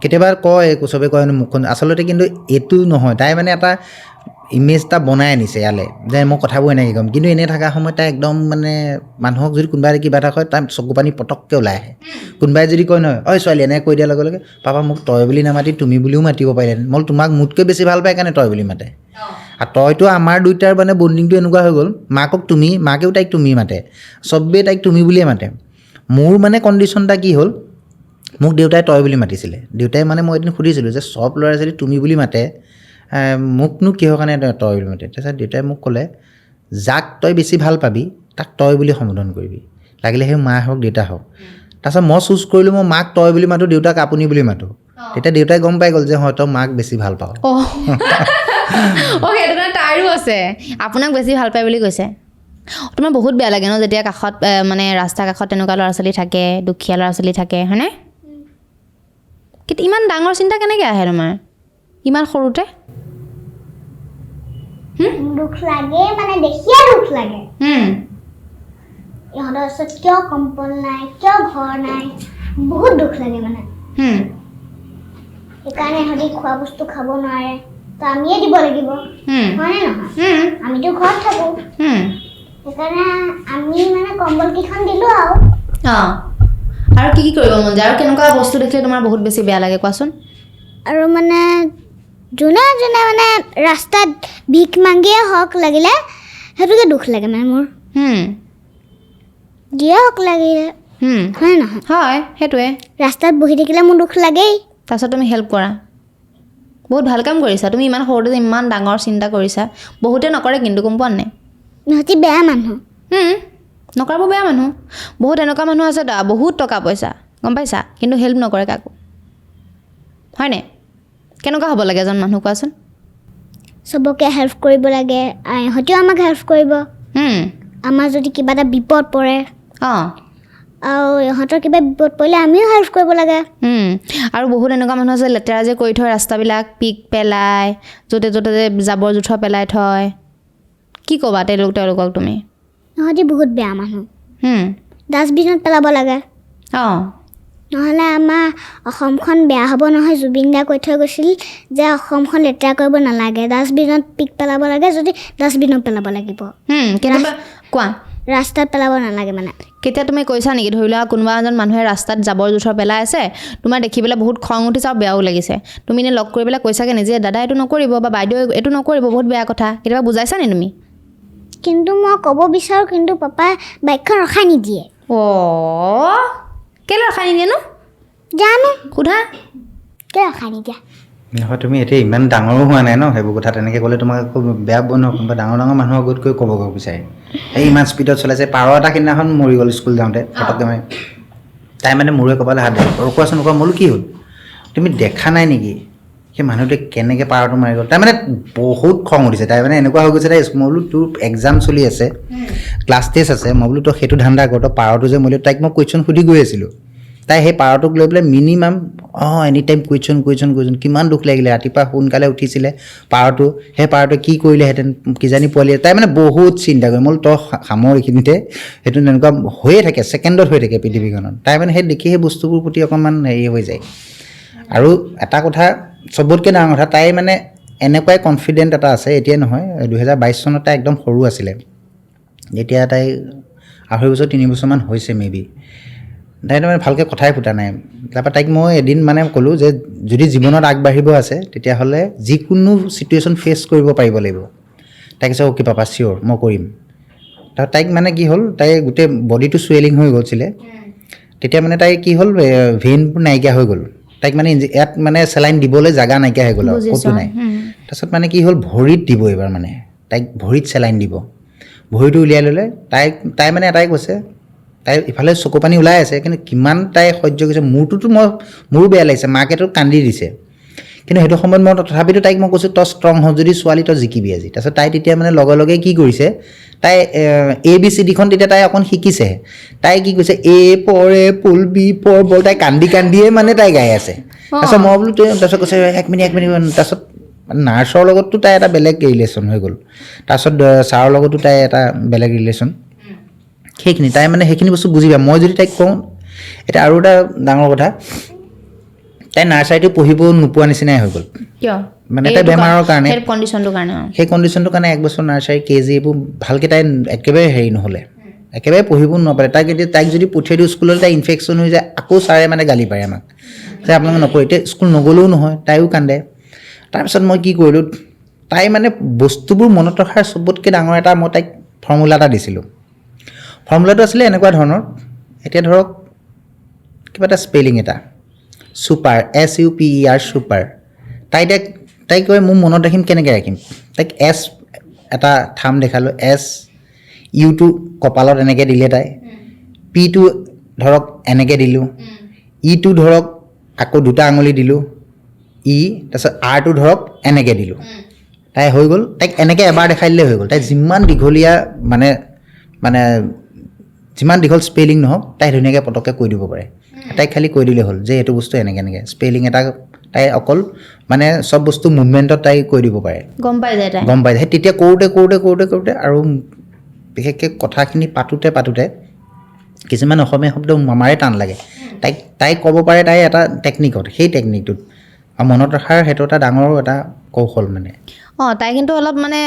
কেতিয়াবা কয় চবে কয় মুখখন আচলতে কিন্তু এইটো নহয় তাই মানে এটা ইমেজ এটা বনাই আনিছে ইয়ালৈ যে মই কথাবোৰ এনেকৈ ক'ম কিন্তু এনেই থকা সময়ত তাই একদম মানে মানুহক যদি কোনোবাই কিবা এটা কয় তাই চকু পানী পটককৈ ওলাই আহে কোনোবাই যদি কয় নহয় ঐ ছোৱালী এনেকৈ কৈ দিয়াৰ লগে লগে পাপা মোক তই বুলি নামাতি তুমি বুলিও মাতিব পাৰিলেহেঁতেন মই তোমাক মোতকৈ বেছি ভাল পায় কাৰণে তই বুলি মাতে আৰু তইতো আমাৰ দুইটাৰ মানে বণ্ডিংটো এনেকুৱা হৈ গ'ল মাকক তুমি মাকেও তাইক তুমি মাতে চবেই তাইক তুমি বুলিয়ে মাতে মোৰ মানে কণ্ডিশ্যন এটা কি হ'ল মোক দেউতাই তই বুলি মাতিছিলে দেউতাই মানে মই এদিন সুধিছিলোঁ যে চব ল'ৰা যদি তুমি বুলি মাতে মোকনো কিহৰ কাৰণে তই বুলি মাতে তাৰপিছত দেউতাই মোক ক'লে যাক তই বেছি ভাল পাবি তাক তই বুলি সম্বোধন কৰিবি লাগিলে সেই মা হওক দেউতা হওক তাৰপিছত মই চুজ কৰিলোঁ মই মাক তই বুলি মাতোঁ দেউতাক আপুনি বুলি মাতোঁ তেতিয়া দেউতাই গম পাই গ'ল যে হয় তই মাক বেছি ভাল পাওঁ সেইটো কাৰণে তাইৰো আছে আপোনাক বেছি ভাল পায় বুলি কৈছে তোমাৰ বহুত বেয়া লাগে ন যেতিয়া কাষত মানে ৰাস্তাৰ কাষত তেনেকুৱা ল'ৰা ছোৱালী থাকে দুখীয়া ল'ৰা ছোৱালী থাকে হয়নে কিন্তু ইমান ডাঙৰ চিন্তা কেনেকৈ আহে তোমাৰ ইমান সৰুতে দুখ লাগে মানে দেখিয়ে দুখ লাগে ইহঁতৰ ওচৰত কিয় কম্বল নাই কিয় ঘৰ নাই বহুত দুখ লাগে মানে সেইকাৰণে ইহঁতি খোৱা বস্তু খাব নোৱাৰে তো আমিয়ে দিব লাগিব হয়নে নহয় আমিতো ঘৰত থাকোঁ সেইকাৰণে আমি মানে কম্বল কেইখন দিলোঁ আৰু কি কৰিব মন যায় আৰু কেনেকুৱা বস্তু দেখিলে তোমাৰ বহুত বেছি বেয়া লাগে কোৱাচোন আৰু মানে যোনে যোনে মানে ৰাস্তাত ভিক মাগিয়ে হওক লাগিলে সেইটোকে দুখ লাগে মানে মোৰ দিয়ে হওক লাগিলে হয় নহয় হয় সেইটোৱে ৰাস্তাত বহি থাকিলে মোৰ দুখ লাগেই তাৰপিছত তুমি হেল্প কৰা বহুত ভাল কাম কৰিছা তুমি ইমান সৰুতে যে ইমান ডাঙৰ চিন্তা কৰিছা বহুতে নকৰে কিন্তু গম পোৱা নাই সিহঁতি বেয়া মানুহ নকৰাব বেয়া মানুহ বহুত এনেকুৱা মানুহ আছে বহুত টকা পইচা গম পাইছা কিন্তু হেল্প নকৰে কাকো হয়নে কেনেকুৱা হ'ব লাগে এজন মানুহ কোৱাচোন চবকে হেল্প কৰিব লাগে ইহঁতেও আমাক হেল্প কৰিব আমাৰ যদি কিবা এটা বিপদ পৰে আৰু ইহঁতৰ কিবা বিপদ পৰিলে আমিও হেল্প কৰিব লাগে আৰু বহুত এনেকুৱা মানুহ আছে লেতেৰা যে কৰি থয় ৰাস্তাবিলাক পিক পেলায় য'তে ত'তে যে জাবৰ জোঁথৰ পেলাই থয় কি ক'বা তেওঁলোকক তুমি ইহঁতি বহুত বেয়া মানুহ ডাষ্টবিনত পেলাব লাগে অঁ নহ'লে আমাৰ অসমখন বেয়া হ'ব নহয় জুবিন দাই কৈ থৈ গৈছিল যে অসমখন লেতেৰা কৰিব নালাগে ডাষ্টবিনত পিক পেলাব লাগে যদি ডাষ্টবিনত পেলাব লাগিব কেতিয়াবা কোৱা ৰাস্তাত পেলাব নালাগে মানে কেতিয়া তুমি কৈছা নেকি ধৰি লোৱা কোনোবা এজন মানুহে ৰাস্তাত জাবৰ জোঁথৰ পেলাই আছে তোমাৰ দেখি পেলাই বহুত খং উঠিছে আৰু বেয়াও লাগিছে তুমি এনে লগ কৰি পেলাই কৈছাগে নিজে দাদা এইটো নকৰিব বা বাইদেউ এইটো নকৰিব বহুত বেয়া কথা কেতিয়াবা বুজাইছা নি তুমি কিন্তু মই ক'ব বিচাৰোঁ কিন্তু পাপাই বাইকখন ৰখাই নিদিয়ে অঁ কেলৈ ৰখাই নিদিয়েনো জানো সোধা কিয় ৰখাই নিদিয়া নহয় তুমি এতিয়া ইমান ডাঙৰো হোৱা নাই ন সেইবোৰ কথা তেনেকৈ ক'লে তোমাক আকৌ বেয়া ন কোনোবা ডাঙৰ মানুহৰ আগতকৈ ক'ব বিচাৰে এই ইমান স্পীডত চলাইছে পাৰ এটা সিদিনাখন মৰি গ'ল স্কুল যাওঁতে ফটককৈ মানে তাই মানে মোৰে ক'বলৈ হাত দিয়ে ৰখোৱাচোন ৰখোৱা মোলো কি হ'ল তুমি দেখা নাই নেকি সেই মানুহটোৱে কেনেকৈ পাৰটো মাৰি গ'ল তাই মানে বহুত খং উঠিছে তাই মানে এনেকুৱা হৈ গৈছে তাই মই বোলো তোৰ এক্সাম চলি আছে ক্লাছ টেষ্ট আছে মই বোলো তই সেইটো ধান্দা কৰ তই পাৰটো যে মৰিলোঁ তাইক মই কুৱেশ্যন সুধি গৈ আছিলোঁ তাই সেই পাৰটোক লৈ পেলাই মিনিমাম এনি টাইম কুৱেশ্যন কিমান দুখ লাগিলে ৰাতিপুৱা সোনকালে উঠিছিলে পাৰটো সেই পাৰটোৱে কি কৰিলেহেঁতেন কিজানি পোৱালি তাই মানে বহুত চিন্তা কৰে মই বোলো তই সামৰ এইখিনিতে সেইটো তেনেকুৱা হৈয়ে থাকে ছেকেণ্ডত হৈ থাকে পৃথিৱীখনত তাই মানে সেই দেখি সেই বস্তুবোৰ প্ৰতি অকণমান হেৰি হৈ যায় আৰু এটা কথা চবতকৈ ডাঙৰ কথা তাই মানে এনেকুৱাই কনফিডেণ্ট এটা আছে এতিয়া নহয় 2022 চনত তাই একদম সৰু আছিলে এতিয়া তাই 2.5 বছৰ 3 বছৰমান হৈছে মেবি তাই মানে ভালকৈ কথাই ফুটা নাই তাৰপৰা তাইক মই এদিন মানে ক'লোঁ যে যদি জীৱনত আগবাঢ়িব আছে তেতিয়াহ'লে যিকোনো ছিটুৱেশ্যন ফেচ কৰিব পাৰিব লাগিব তাই কৈছে অ'কে পাপা চিয়'ৰ মই কৰিম তাৰপৰা তাইক মানে কি হ'ল তাই গোটেই বডিটো চুৱেলিং হৈ গৈছিলে তেতিয়া মানে তাই কি হ'ল ভেইনবোৰ নাইকিয়া হৈ গ'ল তাইক মানে ইয়াত মানে চেলাইন দিবলৈ জেগা নাইকিয়া হৈ গ'ল আৰু ক'তো নাই তাৰপিছত মানে কি হ'ল ভৰিত দিব এইবাৰ মানে তাইক ভৰিত চেলাইন দিব ভৰিটো উলিয়াই ল'লে তাই মানে এটাই কৈছে তাই ইফালে চকু পানী ওলাই আছে কিন্তু কিমান তাই সহ্য কৰিছে মোৰো বেয়া লাগিছে মাকেতো কান্দি দিছে কিন্তু সেইটো সময়ত মই তথাপিতো তাইক মই কৈছোঁ তই ষ্ট্ৰং হ যদি ছোৱালী তই জিকিবি আজি তাৰপিছত তাই তেতিয়া মানে লগে কি কৰিছে তাই ABCDখন তেতিয়া তাই অকণ শিকিছে তাই কি কৈছে A for apple B for ball তাই কান্দিয়ে মানে তাই গাই আছে তাৰপিছত মই বোলো তাৰপিছত কৈছে এক মিনিট তাৰপিছত নাৰ্ছৰ লগততো তাই এটা বেলেগ ৰিলেশ্যন হৈ গ'ল তাৰপিছত ছাৰৰ লগতো তাই এটা বেলেগ ৰিলেশ্যন সেইখিনি তাই মানে সেইখিনি বস্তু বুজি পায় মই যদি তাইক কওঁ এতিয়া আৰু এটা ডাঙৰ কথা তাই নাৰ্চাৰীটো পঢ়িব নোপোৱা নিচিনাই হৈ গ'ল কিয় মানে তাই বেমাৰৰ কাৰণে সেই কণ্ডিশ্যনটোৰ কাৰণে 1 বছৰ নাৰ্চাৰী KG এইবোৰ ভালকৈ তাই একেবাৰে হেৰি নহ'লে একেবাৰে পঢ়িব নাপাৰে তাইক যদি পঠিয়াই দিওঁ স্কুললৈ তাই ইনফেকশ্যন হৈ যায় আকৌ ছাৰে মানে গালি পাৰে আমাক যে আপোনালোকে নপঢ়ে এতিয়া স্কুল নগ'লেও নহয় তাইও কান্দে তাৰপিছত মই কি কৰিলোঁ তাই মানে বস্তুবোৰ মনত ৰখাৰ চবতকৈ ডাঙৰ এটা মই তাইক ফৰ্মুলা এটা দিছিলোঁ ফৰ্মুলাটো আছিলে এনেকুৱা ধৰণৰ এতিয়া ধৰক কিবা এটা স্পেলিং এটা ছুপাৰ SUPER ছুপাৰ তাই কয় মোৰ মনত ৰাখিম কেনেকৈ ৰাখিম তাইক S এটা থাম দেখালোঁ S ইউটো কপালত এনেকৈ দিলে তাই Pটো ধৰক এনেকৈ দিলোঁ ইটো ধৰক আকৌ 2টা আঙুলি দিলোঁ তাৰপিছত Rটো ধৰক এনেকৈ দিলোঁ তাই হৈ গ'ল তাইক এনেকৈ এবাৰ দেখাই দিলে হৈ গ'ল তাই যিমান দীঘলীয়া মানে যিমান দীঘল স্পেলিং নহওক তাই ধুনীয়াকৈ পটককৈ কৈ দিব পাৰে তাইক খালি কৈ দিলে হ'ল যে এইটো বস্তু এনেকৈ স্পেলিং এটা তাই অকল মানে চব বস্তু মুভমেণ্টত তাই কৈ দিব পাৰে গম পাই যায় তেতিয়া কৰোঁতে আৰু বিশেষকৈ কথাখিনি পাতোতে কিছুমান অসমীয়া শব্দ আমাৰে টান লাগে তাইক ক'ব পাৰে তাই এটা টেকনিকত সেই টেকনিকটোত আৰু মনত ৰখাৰ সেইটো এটা ডাঙৰ এটা কৌশল মানে তাই কিন্তু অলপ মানে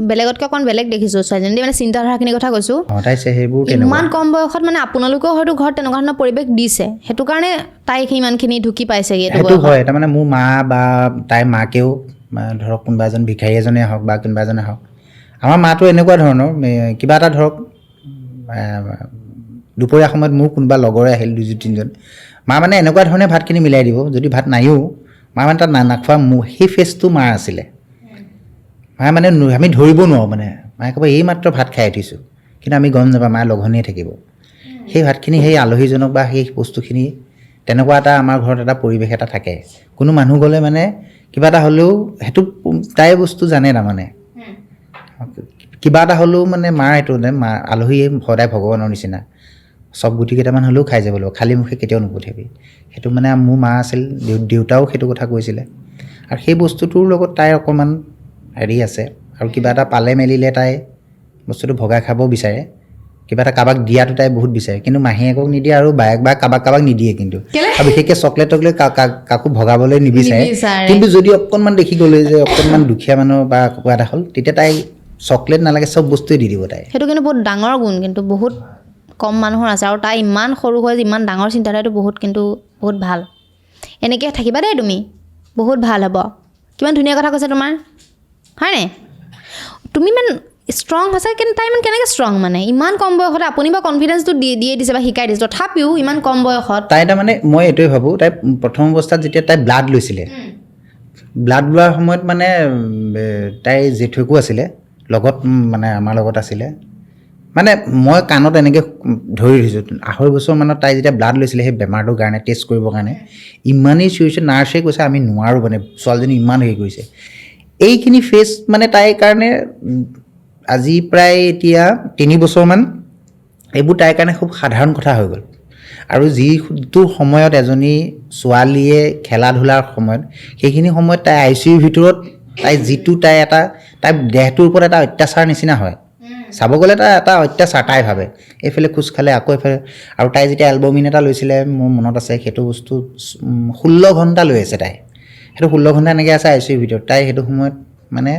বেলেগতকৈ অকণ বেলেগ দেখিছোঁ ছোৱালীজনী মানে চিন্তাধাৰাখিনিৰ কথা কৈছোঁ তাই সেইবোৰ ইমান কম বয়সত মানে আপোনালোকেও হয়তো ঘৰত তেনেকুৱা ধৰণৰ পৰিৱেশ দিছে সেইটো কাৰণে তাই ইমানখিনি ঢুকি পাইছেগৈ সেইটো হয় তাৰমানে মোৰ মা বা তাইৰ মাকেও ধৰক কোনোবা এজন ভিক্ষাৰী এজনে হওক বা কোনোবা এজনে হওক আমাৰ মাটো এনেকুৱা ধৰণৰ কিবা এটা ধৰক দুপৰীয়া সময়ত মোৰ কোনোবা লগৰে আহিল 2-3জন মা মানে এনেকুৱা ধৰণে ভাতখিনি মিলাই দিব যদি ভাত নাইও মা মানে তাত নাখোৱা সেই ফেচটো মাৰ আছিলে মায়ে মানে আমি ধৰিব নোৱাৰোঁ মানে মায়ে ক'ব এই মাত্ৰ ভাত খাই উঠিছোঁ কিন্তু আমি গম নাপাওঁ মায়ে লঘনিয়ে থাকিব সেই ভাতখিনি সেই আলহীজনক বা সেই বস্তুখিনি তেনেকুৱা এটা আমাৰ ঘৰত এটা পৰিৱেশ এটা থাকে কোনো মানুহ গ'লে মানে কিবা এটা হ'লেও সেইটো তাই বস্তু জানে তাৰমানে কিবা এটা হ'লেও মানে মাৰ এইটো মা আলহী সদায় ভগৱানৰ নিচিনা চব গুটি কেইটামান হ'লেও খাই যাব লাগিব, খালী মুখে কেতিয়াও নপঠিয়াবি। সেইটো মানে মোৰ মা আছিল, দেউতাও সেইটো কথা কৈছিলে। আৰু সেই বস্তুটোৰ লগত তাইৰ অকণমান হেৰি আছে। আৰু কিবা এটা পালে মেলিলে তাই বস্তুটো ভগাই খাব বিচাৰে, কিবা এটা কাৰোবাক দিয়াটো তাই বহুত বিচাৰে, কিন্তু মাহীয়েকক নিদিয়ে আৰু বায়েক বা কাৰোবাক নিদিয়ে। কিন্তু আৰু বিশেষকৈ চকলেট কাকো ভগাবলৈ নিবিচাৰে। কিন্তু যদি অকণমান দেখি গ'লে যে অকণমান দুখীয়া মানুহ বা কিবা এটা হ'ল, তেতিয়া তাই চকলেট নালাগে, চব বস্তুৱে দি দিব তাই। সেইটো কিন্তু বহুত ডাঙৰ গুণ, কিন্তু বহুত কম মানুহৰ আছে। আৰু তাই ইমান সৰু হৈ ইমান ডাঙৰ চিন্তাধাৰাটো বহুত ভাল। এনেকৈ থাকিবা দেই তুমি, বহুত ভাল হ'ব। কিমান ধুনীয়া কথা কৈছে তোমাৰ, হয়নে? তুমি ইমান ষ্ট্ৰং হৈছে, কিন্তু তাই ইমান কেনেকৈ ষ্ট্ৰং মানে ইমান কম বয়সতে? আপুনি বা কনফিডেঞ্চটো দিয়ে দিছে বা শিকাই দিছে, তথাপিও ইমান কম বয়সত তাই তাৰমানে মই এইটোৱে ভাবোঁ, তাই প্ৰথম অৱস্থাত যেতিয়া তাই ব্লাড লৈছিলে, ব্লাড লোৱাৰ সময়ত মানে তাই জেঠুকো আছিলে লগত, মানে আমাৰ লগত আছিলে। মানে মই কাণত এনেকৈ ধৰি দিছোঁ, 2.5 বছৰমানত তাই যেতিয়া ব্লাড লৈছিলে সেই বেমাৰটোৰ কাৰণে টেষ্ট কৰিবৰ কাৰণে, ইমানেই চিঞৰিছে, নাৰ্ছে কৈছে আমি নোৱাৰোঁ, মানে ছোৱালীজনী ইমান হেৰি কৰিছে। এইখিনি ফেচ মানে তাইৰ কাৰণে আজি প্ৰায় এতিয়া 3 বছৰমান এইবোৰ তাইৰ কাৰণে খুব সাধাৰণ কথা হৈ গ'ল। আৰু যিটো সময়ত এজনী ছোৱালীয়ে খেলা ধূলাৰ সময়ত, সেইখিনি সময়ত তাই ICUৰ ভিতৰত তাই যিটো তাইৰ দেহটোৰ ওপৰত এটা অত্যাচাৰ নিচিনা হয়, চাব গ'লে এটা অত্যাচাৰ তাই ভাবে। এইফালে খোজ খালে আকৌ এইফালে। আৰু তাই যেতিয়া এলবমিন এটা লৈছিলে, মোৰ মনত আছে সেইটো বস্তু 16 ঘণ্টা লৈ আছে তাই। সেইটো 16 ঘণ্টা এনেকৈ আছে ICUৰ ভিতৰত। তাই সেইটো সময়ত মানে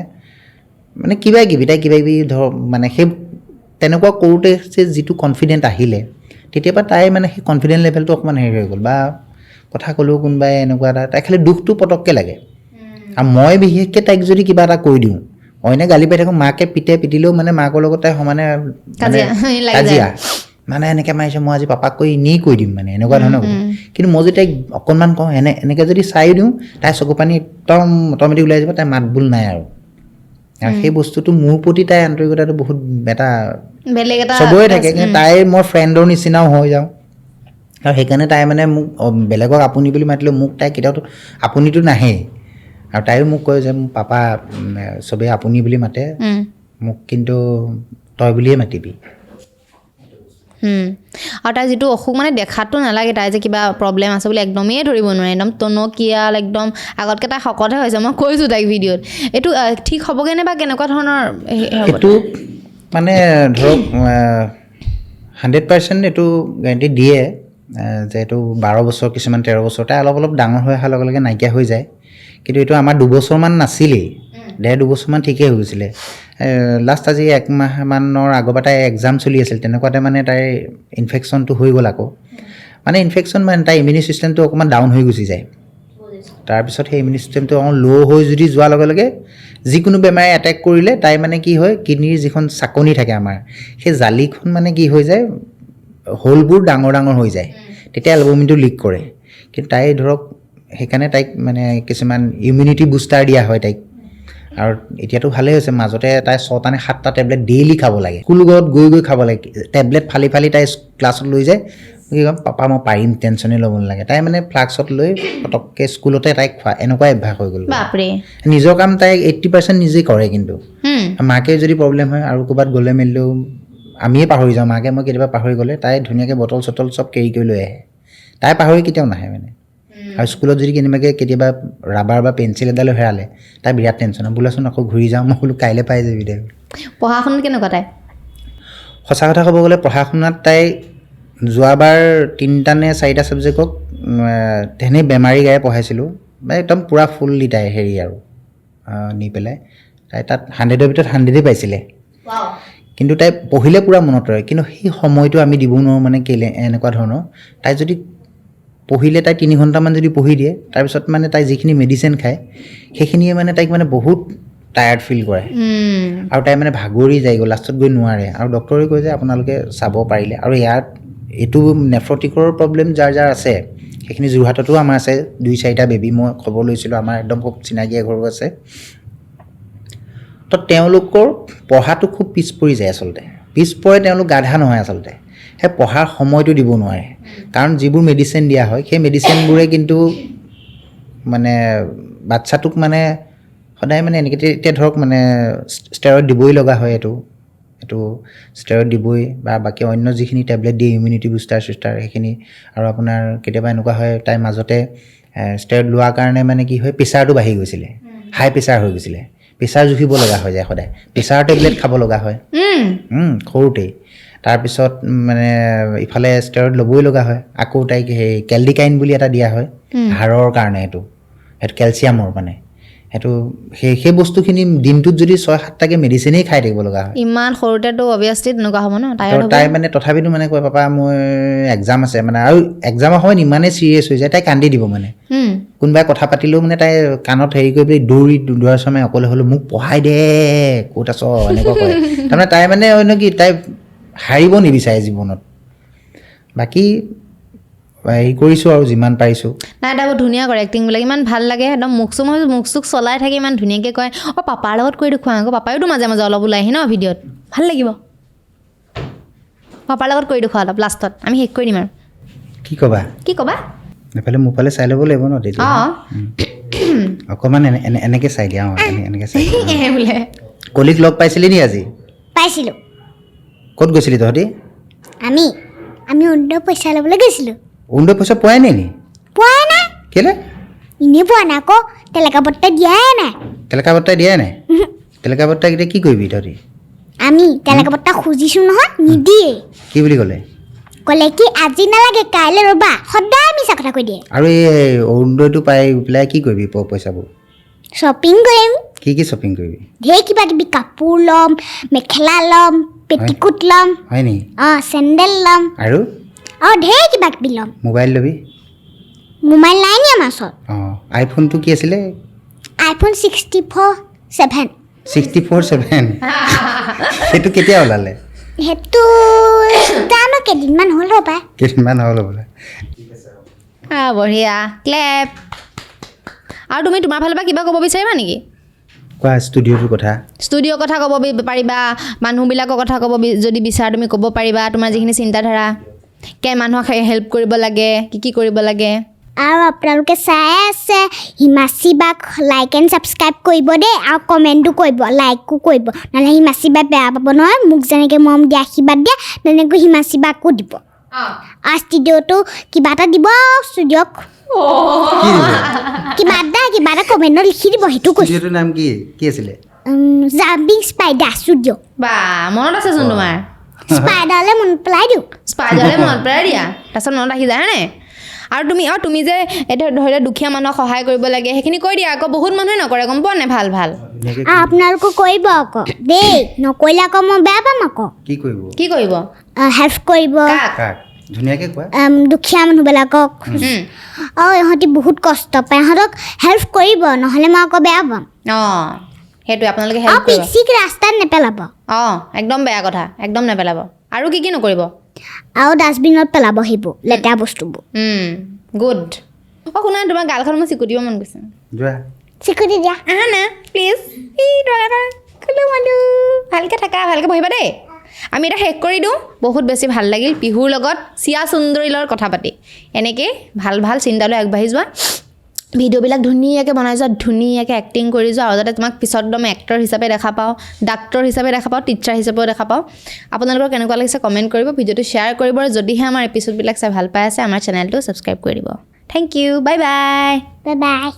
কিবা কিবি ধৰ, মানে সেই তেনেকুৱা কৰোঁতে যে যিটো কনফিডেণ্ট আহিলে, তেতিয়াৰ পৰা তাই মানে সেই কনফিডেণ্ট লেভেলটো অকণমান হেৰি হৈ গ'ল। বা কথা ক'লেও কোনোবাই এনেকুৱা এটা, তাই খালি দুখটো পটককৈ লাগে। আৰু মই বিশেষকৈ তাইক যদি কিবা এটা কৈ দিওঁ, অইনে গালি পাই থাকোঁ, মাকে পিটিলেও মানে মাকৰ লগত তাই সমানে কাজিয়া, মানে এনেকৈ মাৰিছে, মই আজি পাপাক এনেই কৈ দিম, মানে এনেকুৱা ধৰণৰ কথা। কিন্তু মই যদি তাইক অকণমান কওঁ, এনেকৈ যদি চাই দিওঁ, তাই চকু পানী একদম অট'মেটিক ওলাই যাব, তাই মাত বোল নাই আৰু সেই বস্তুটো মোৰ প্ৰতি তাইৰ আন্তৰিকতাটো বহুত বেলেগ এটা চবৰে থাকে। কিন্তু তাইৰ মই ফ্ৰেণ্ডৰ নিচিনাও হৈ যাওঁ। আৰু সেইকাৰণে তাই মানে মোক বেলেগক আপুনি বুলি মাতিলেও মোক তাই কেতিয়াওতো আপুনিটো নাহেই। আৰু তাইও মোক কয় যে মোৰ পাপা চবেই আপুনি বুলি মাতে, মোক কিন্তু তই বুলিয়ে মাতিবি। আৰু তাই যিটো অসুখ মানে দেখাতো নালাগে তাই যে কিবা প্ৰব্লেম আছে বুলি, একদমেই ধৰিব নোৱাৰে। একদম টনকিয়াল, একদম আগতকৈ তাই শকতহে হৈছে। মই কৈছোঁ তাইক ভিডিঅ'ত, এইটো ঠিক হ'বগৈ নে বা কেনেকুৱা ধৰণৰ? এইটো মানে ধৰক 100% এইটো গেৰাণ্টি দিয়ে যে এইটো 12 বছৰ, কিছুমান 13 বছৰ, তাই অলপ ডাঙৰ হৈ অহাৰ লগে লগে নাইকিয়া হৈ যায়। কিন্তু এইটো আমাৰ 2 বছৰমান নাছিলেই, 1.5-2 বছৰমান ঠিকেই হৈ গৈছিলে। লাষ্ট আজি 1 মাহমানৰ আগৰ পৰা তাই এক্সাম চলি আছিল, তেনেকুৱাতে মানে তাইৰ ইনফেকশ্যনটো হৈ গ'ল আকৌ। মানে ইনফেকশ্যন মানে তাইৰ ইমিউনি ছিষ্টেমটো অকণমান ডাউন হৈ গুচি যায়। তাৰপিছত সেই ইমিউনি ছিষ্টেমটো অকণ ল' হৈ যদি যোৱাৰ লগে লগে যিকোনো বেমাৰে এটেক কৰিলে তাই মানে কি হয়, কিডনীৰ যিখন চাকনি থাকে আমাৰ, সেই জালিখন মানে কি হৈ যায়, হোলবোৰ ডাঙৰ হৈ যায়, তেতিয়া এলবুমিনটো লিক কৰে। কিন্তু তাই ধৰক সেইকাৰণে তাইক মানে কিছুমান ইমিউনিটি বুষ্টাৰ দিয়া হয় তাইক। আৰু এতিয়াতো ভালেই হৈছে। মাজতে তাই 6টা নে 7টা টেবলেট ডেইলি খাব লাগে, স্কুলত গৈ খাব লাগে। টেবলেট ফালি তাই ক্লাছত লৈ যায়, কি ক'ম, পাপা মই পাৰিম, টেনশ্যনেই ল'ব নালাগে। তাই মানে ফ্লাক্সত লৈ পটককৈ স্কুলতে তাইক খোৱা, এনেকুৱা অভ্যাস হৈ গ'ল। বাপৰে, নিজৰ কাম তাই 80% নিজেই কৰে। কিন্তু মাকে যদি প্ৰব্লেম হয় আৰু ক'ৰবাত গ'লে মেলিলেও আমিয়ে পাহৰি যাওঁ। মাকে মই কেতিয়াবা পাহৰি গ'লে তাই ধুনীয়াকৈ বটল চটল চব কেৰি কৰি লৈ আহে। তাই পাহৰি কেতিয়াও নাহে মানে। আৰু স্কুলত যদি কেতিয়াবা ৰাবাৰ বা পেঞ্চিল এডালো হেৰালে, তাই বিৰাট টেনশ্যন, বোলাচোন আকৌ ঘূৰি যাওঁ। মই বোলো কাইলৈ পাই যাবি দে। পঢ়া শুনাত কেনেকুৱা তাই? সঁচা কথা ক'ব গ'লে পঢ়া শুনাত তাই যোৱাবাৰ 3টা নে 4টা ছাবজেক্টক তেনেই বেমাৰী গায়ে পঢ়াইছিলোঁ, একদম পূৰা ফুল্লি তাই হেৰি আৰু নি পেলাই তাই তাত 100ৰ ভিতৰত 100এই পাইছিলে। কিন্তু তাই পঢ়িলে পূৰা মনত ৰয়। কিন্তু সেই সময়টো আমি দিব নোৱাৰোঁ, মানে কেলে এনেকুৱা ধৰণৰ। তাই যদি পঢ়িলে, তাই 3 ঘণ্টামান যদি পঢ়ি দিয়ে, তাৰপিছত মানে তাই যিখিনি মেডিচিন খায় সেইখিনিয়ে মানে তাইক মানে বহুত টায়াৰ্ড ফিল কৰে। আৰু তাই মানে ভাগৰি যায়গৈ, লাষ্টত গৈ নোৱাৰে। আৰু ডক্টৰে কয় যে আপোনালোকে চাব পাৰিলে। আৰু এইটো নেফ্ৰটিকৰ প্ৰব্লেম যাৰ আছে, সেইখিনি যোৰহাটতো আমাৰ আছে, 2-4টা বেবী মই খবৰ লৈছিলোঁ, আমাৰ একদম খুব চিনাকি এঘৰো আছে। তো তেওঁলোকৰ পঢ়াটো খুব পিছ পৰি যায় আচলতে। পিছ পৰে, তেওঁলোক গাধা নহয় আচলতে, সেই পঢ়াৰ সময়টো দিব নোৱাৰে। কাৰণ যিবোৰ মেডিচিন দিয়া হয়, সেই মেডিচিনবোৰে কিন্তু মানে বাচ্ছাটোক মানে সদায় মানে এনেকৈ, এতিয়া ধৰক মানে ষ্টেৰইড দিবই লগা হয়। এইটো এইটো ষ্টেৰইড দিবই বা বাকী অন্য যিখিনি টেবলেট দিয়ে ইমিউনিটি বুষ্টাৰ চুষ্টাৰ সেইখিনি আৰু আপোনাৰ কেতিয়াবা এনেকুৱা হয় তাইৰ মাজতে ষ্টেৰইড লোৱাৰ কাৰণে মানে কি হয় প্ৰেছাৰটো বাঢ়ি গৈছিলে হাই প্ৰেছাৰ হৈ গৈছিলে প্ৰেছাৰ জুখিব লগা হৈ যায় সদায় প্ৰেছাৰ টেবলেট খাব লগা হয় সৰুতেই তাৰপিছত মানে ইফালে ষ্টেৰইড ল'বই লগা হয় আকৌ তাইক সেই কেলডিকাইন বুলি এটা দিয়া হয় হাড়ৰ কাৰণে সেইটো কেলছিয়ামৰ মানে সেইটো সেই বস্তুখিনি দিনটোত যদি 6-7টাকৈ মেডিচিনেই খাই থাকিব লগা হয় ইমান সৰুতেতো অভিয়াছলি তেনেকুৱা হ'ব ন তাই মানে তথাপিতো মানে কয় পাপা মোৰ এক্সাম আছে মানে আৰু এক্সামৰ সময়ত ইমানেই চিৰিয়াছ হৈ যায় তাই কান্দি দিব মানে কোনোবাই কথা পাতিলেও মানে তাই কাণত হেৰি কৰি পেলাই দৌৰাৰ সময় অকলে হ'লেও মোক পঢ়াই দে ক'ত আছ এনেকুৱা কয় তাৰমানে তাই মানে অন্য কি তাই হাৰিব নিবিচাৰে জীৱনত বাকী হেৰি কৰিছোঁ আৰু যিমান পাৰিছোঁ নাই তাই বহুত ধুনীয়া কৰে এক্টিংবিলাক ইমান ভাল লাগে একদম মুখ চুখ চলাই থাকে ইমান ধুনীয়াকৈ কয় পাপাৰ লগত কৰি দেখুৱা আকৌ পাপায়োতো মাজে মাজে অলপ ওলাই আহি ন ভিডিঅ'ত ভাল লাগিব পাপাৰ লগত কৰি দেখুৱা অলপ লাষ্টত আমি শেষ কৰি দিম আৰু কি ক'বা এইফালে মোৰ ফালে চাই ল'ব লাগিব ন তেতিয়া অঁ অকণমান এনেকৈ চাই দিয়া অঁ এনেকৈ চাই বোলে কলিক লগ পাইছিলি নি আজি পাইছিলোঁ ক'ত গৈছিলি তহঁতি আমি অৰুণোদয় পইচা ল'বলৈ গৈছিলোঁ অৰুণোদয় পইচা পোৱাই নাই নি পোৱাই নাই কেলে এনেই পোৱা নাই আকৌ টেলেকা পট্টা দিয়াই নাই টেলেকা বৰ্তাই দিয়াই নাই টেলেকা বৰ্তাই এতিয়া কি কৰিবি তহঁতি আমি টেলেকা পট্টা খুজিছোঁ নহয় নিদিয়ে কি বুলি ক'লে কি আজি নালাগে কাইলৈ ৰ'বা সদায় মিছা কথা কৈ দিয়ে আৰু এই অৰুণোদয়টো পাই পেলাই কি কৰিবি পইচাবোৰ শ্বপিং কৰিম কি শ্বপিং কৰিবি ঢেৰ কিবা কিবি কাপোৰ ল'ম মেখেলা ল'ম পেটিকোট ল'ম হয় নি চেণ্ডেল ল'ম আৰু ঢেৰ কিবা কিবি ল'ম মোবাইল ল'বি মোবাইল নাই নি আমাৰ ওচৰত অঁ আইফোনটো কি আছিলে iPhone 64/7 64/7 সেইটো কেতিয়া ওলালে সেইটো জানো কেইদিনমান হ'ল ৰ'বা কেইদিনমান হ'ল বোলে বঢ়িয়া ক্লেপ আৰু তুমি তোমাৰ ফালৰ পৰা কিবা ক'ব বিচাৰিবা নেকি কোৱা ষ্টুডিঅ'টোৰ কথা ষ্টুডিঅ'ৰ কথা ক'ব পাৰিবা মানুহবিলাকৰ কথা ক'ব যদি বিচাৰা তুমি ক'ব পাৰিবা তোমাৰ যিখিনি চিন্তাধাৰা মানুহক হেল্প কৰিব লাগে কি কৰিব লাগে আৰু আপোনালোকে চাই আছে হিমাচি বাক লাইক এণ্ড ছাবস্ক্ৰাইব কৰিব দেই আৰু কমেণ্টো কৰিব লাইকো কৰিব নহ'লে হিমাচি বাই বেয়া পাব নহয় মোক যেনেকৈ মৰম দিয়া আশীৰ্বাদ দিয়ে তেনেকৈ হিমাচি বাকো দিব আৰু ষ্টুডিঅ'টো কিবা এটা দিব ষ্টুডিঅ'ক কিবা এটা কমেণ্টত লিখি দিব সেইটো কৈছোঁ ষ্টুডিঅ'টোৰ নাম কি আছিলে জাম্পিং স্পাইডাৰ ষ্টুডিঅ' বা মনত আছেচোন তোমাৰ স্পাইডাৰলৈ মনত পেলাই দিওঁ স্পাইডাৰলৈ মনত পেলাই দিয়া তাৰপিছত মনত আহি যায় হয়নে আৰু তুমি যে এতিয়া ধৰি লওক দুখীয়া মানুহক সহায় কৰিব লাগে সেইখিনি কৈ দিয়া আকৌ বহুত মানুহে নকৰে গম পোৱা নাই ভাল আপোনালোকো কৰিব আকৌ দেই নকৰিলে আকৌ মই বেয়া পাম আকৌ কি কৰিব হেল্প কৰিব ধুনীয়াকৈ কোৱা দুখীয়া মানুহবিলাকক ইহঁতি বহুত কষ্ট পায় ইহঁতক হেল্প কৰিব নহ'লে মই আকৌ বেয়া পাম অঁ সেইটোৱে আপোনালোকে হেল্প কৰিব পিক ৰাস্তাত নেপেলাব একদম বেয়া কথা একদম নেপেলাব আৰু কি নকৰিব আৰু ডাষ্টবিনত পেলাব সেইবোৰ লেতেৰা বস্তুবোৰ গুড শুনা তোমাৰ গালখন মই চিকুটিব মন গৈছে চিকুটি দিয়া আহা না প্লিজ ভালকৈ থাকা ভালকৈ বহিবা দেই আমি এটা শেষ কৰি দিওঁ বহুত বেছি ভাল লাগিল পিহুৰ লগত চিয়া সুন্দৰীৰ লগত কথা পাতি এনেকৈ ভাল চিন্তালৈ আগবাঢ়ি যোৱা ভিডিঅ'বিলাক ধুনীয়াকৈ বনাই যোৱা ধুনীয়াকৈ এক্টিং কৰি যোৱা আৰু যাতে তোমাক পিছত একদম এক্টৰ হিচাপে দেখা পাওঁ ডাক্তৰ হিচাপে দেখা পাওঁ টিচাৰ হিচাপেও দেখা পাওঁ আপোনালোকৰ কেনেকুৱা লাগিছে কমেণ্ট কৰিব ভিডিঅ'টো শ্বেয়াৰ কৰিব আৰু যদিহে আমাৰ এপিছ'ডবিলাক চাই ভাল পাই আছে আমাৰ চেনেলটো ছাবস্ক্ৰাইব কৰি দিব থেংক ইউ বাই বাই